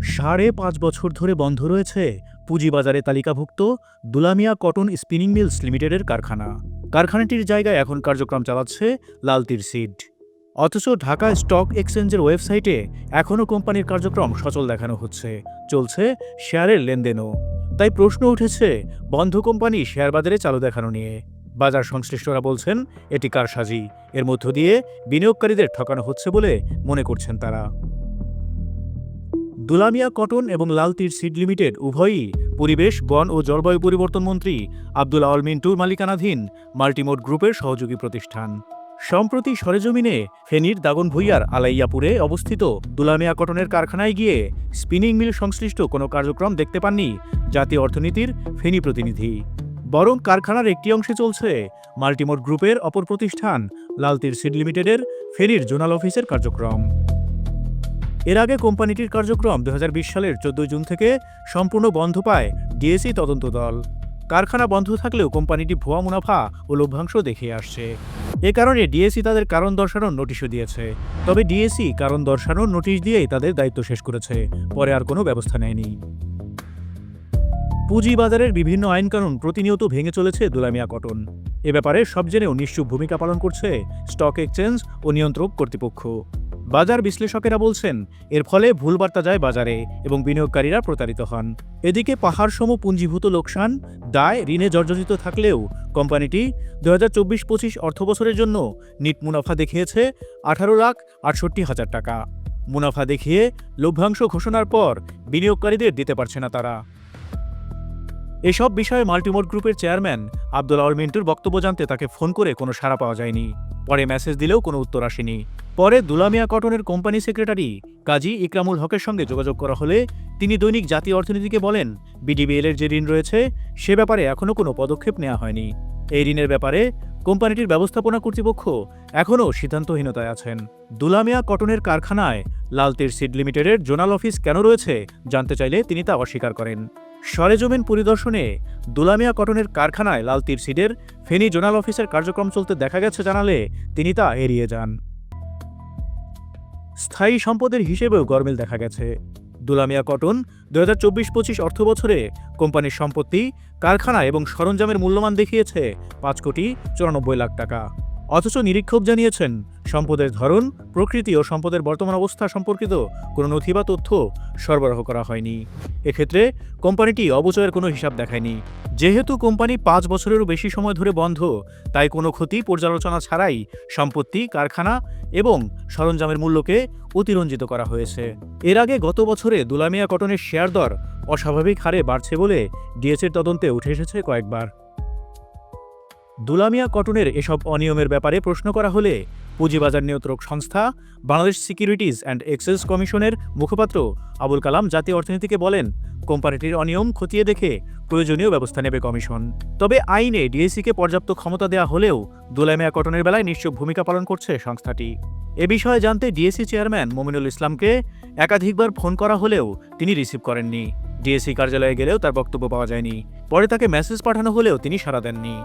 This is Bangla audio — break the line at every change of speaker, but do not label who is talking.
৫.৫ বছর ধরে বন্ধ রয়েছে পুঁজিবাজারে তালিকাভুক্ত দুলামিয়া কটন স্পিনিং মিলস লিমিটেডের কারখানা। কারখানাটির জায়গায় এখন কার্যক্রম চালাচ্ছে লালতির সিড। অথচ ঢাকা স্টক এক্সচেঞ্জের ওয়েবসাইটে এখনও কোম্পানির কার্যক্রম সচল দেখানো হচ্ছে, চলছে শেয়ারের লেনদেনও। তাই প্রশ্ন উঠেছে বন্ধ কোম্পানি শেয়ার বাজারে চালু দেখানো নিয়ে। বাজার সংশ্লিষ্টরা বলছেন এটি কারসাজি, এর মধ্য দিয়ে বিনিয়োগকারীদের ঠকানো হচ্ছে বলে মনে করছেন তারা। দুলামিয়া কটন এবং লালতির সিড লিমিটেড উভয়ই পরিবেশ, বন ও জলবায়ু পরিবর্তন মন্ত্রী আব্দুল আওয়াল মিন্টুর মালিকানাধীন মাল্টিমোড গ্রুপের সহযোগী প্রতিষ্ঠান। সম্প্রতি সরেজমিনে ফেনীর দাগনভূঞার আলাইয়াপুরে অবস্থিত দুলামিয়া কটনের কারখানায় গিয়ে স্পিনিং মিল সংশ্লিষ্ট কোনো কার্যক্রম দেখতে পাননি জাতীয় অর্থনীতির ফেনী প্রতিনিধি। বরং কারখানার একটি অংশে চলছে মাল্টিমোড গ্রুপের অপর প্রতিষ্ঠান লালতির সিড লিমিটেডের ফেনীর জোনাল অফিসের কার্যক্রম। এর আগে কোম্পানিটির কার্যক্রম ২০২০ সালের ১৪ জুন থেকে সম্পূর্ণ বন্ধ পায় ডিএসই তদন্ত দল। কারখানা বন্ধ থাকলেও কোম্পানিটি ভুয়া মুনাফা ও লভ্যাংশ দেখিয়ে আসছে। এ কারণে ডিএসই তাদের কারণ দর্শানোর নোটিশও দিয়েছে। তবে ডিএসই কারণ দর্শানোর নোটিশ দিয়েই তাদের দায়িত্ব শেষ করেছে, পরে আর কোনো ব্যবস্থা নেয়নি। পুঁজিবাজারের বিভিন্ন আইনকানুন প্রতিনিয়ত ভেঙে চলেছে দুলামিয়া কটন। এ ব্যাপারে সব জেনেও নিশ্চুপ ভূমিকা পালন করছে স্টক এক্সচেঞ্জ ও নিয়ন্ত্রক কর্তৃপক্ষ। বাজার বিশ্লেষকেরা বলছেন এর ফলে ভুল বার্তা যায় বাজারে এবং বিনিয়োগকারীরা প্রতারিত হন। এদিকে পাহাড়সম পুঞ্জীভূত লোকসান, দায়, ঋণে জর্জরিত থাকলেও কোম্পানিটি ২০২৪-২৫ অর্থবছরের জন্য নিট মুনাফা দেখিয়েছে ১৮,৬৮,০০০ টাকা। মুনাফা দেখিয়ে লভ্যাংশ ঘোষণার পর বিনিয়োগকারীদের দিতে পারছে না তারা। এসব বিষয়ে মাল্টিমোড গ্রুপের চেয়ারম্যান আব্দুল আওয়াল মিন্টুর বক্তব্য জানতে তাকে ফোন করে কোনো সাড়া পাওয়া যায়নি। পরে মেসেজ দিলেও কোনো উত্তর আসেনি। পরে দুলামিয়া কটনের কোম্পানি সেক্রেটারি কাজী ইকরামুল হকের সঙ্গে যোগাযোগ করা হলে তিনি দৈনিক জাতীয় অর্থনীতিকে বলেন, বিডিবিএল-এর যে ঋণ রয়েছে সে ব্যাপারে এখনও কোনো পদক্ষেপ নেওয়া হয়নি। এই ঋণের ব্যাপারে কোম্পানিটির ব্যবস্থাপনা কর্তৃপক্ষ এখনও সিদ্ধান্তহীনতায় আছেন। দুলামিয়া কটনের কারখানায় লালতির সিড লিমিটেডের জোনাল অফিস কেন রয়েছে জানতে চাইলে তিনি তা অস্বীকার করেন। সরেজমিন পরিদর্শনে দুলামিয়া কটনের কারখানায় লালতির সিডের ফেনী জোনাল অফিসের কার্যক্রম চলতে দেখা গেছে জানালে তিনি তা এড়িয়ে যান। স্থায়ী সম্পদের হিসেবেও গরমিল দেখা গেছে। দুলামিয়া কটন ২০২৪-২৫ অর্থবছরে কোম্পানির সম্পত্তি, কারখানা এবং সরঞ্জামের মূল্যমান দেখিয়েছে ৫,৯৪,০০,০০০ টাকা। অথচ নিরীক্ষক জানিয়েছেন সম্পদের ধরন, প্রকৃতি ও সম্পদের বর্তমান অবস্থা সম্পর্কিত কোনো নথি বা তথ্য সরবরাহ করা হয়নি। এক্ষেত্রে কোম্পানিটি অবচয়ের কোনো হিসাব দেখায়নি। যেহেতু কোম্পানি ৫ বছরেরও বেশি সময় ধরে বন্ধ, তাই কোনো ক্ষতি পর্যালোচনা ছাড়াই সম্পত্তি, কারখানা এবং সরঞ্জামের মূল্যকে অতিরঞ্জিত করা হয়েছে। এর আগে গত বছরে দুলামিয়া কটনের শেয়ার দর অস্বাভাবিক হারে বাড়ছে বলে ডিএসইর তদন্তে উঠে এসেছে কয়েকবার। দুলামিয়া কটনের এসব অনিয়মের ব্যাপারে প্রশ্ন করা হলে পুঁজিবাজার নিয়ন্ত্রক সংস্থা বাংলাদেশ সিকিউরিটিজ অ্যান্ড এক্সচেঞ্জ কমিশনের মুখপাত্র আবুল কালাম জাতীয় অর্থনীতিকে বলেন, কোম্পানিটির অনিয়ম খতিয়ে দেখে প্রয়োজনীয় ব্যবস্থা নেবে কমিশন। তবে আইনে ডিএসইকে পর্যাপ্ত ক্ষমতা দেওয়া হলেও দুলামিয়া কটনের বেলায় নিশ্চুপ ভূমিকা পালন করছে সংস্থাটি। এ বিষয়ে জানতে ডিএসই চেয়ারম্যান মমিনুল ইসলামকে একাধিকবার ফোন করা হলেও তিনি রিসিভ করেননি। ডিএসই কার্যালয়ে গেলেও তার বক্তব্য পাওয়া যায়নি। পরে তাকে মেসেজ পাঠানো হলেও তিনি সাড়া দেননি।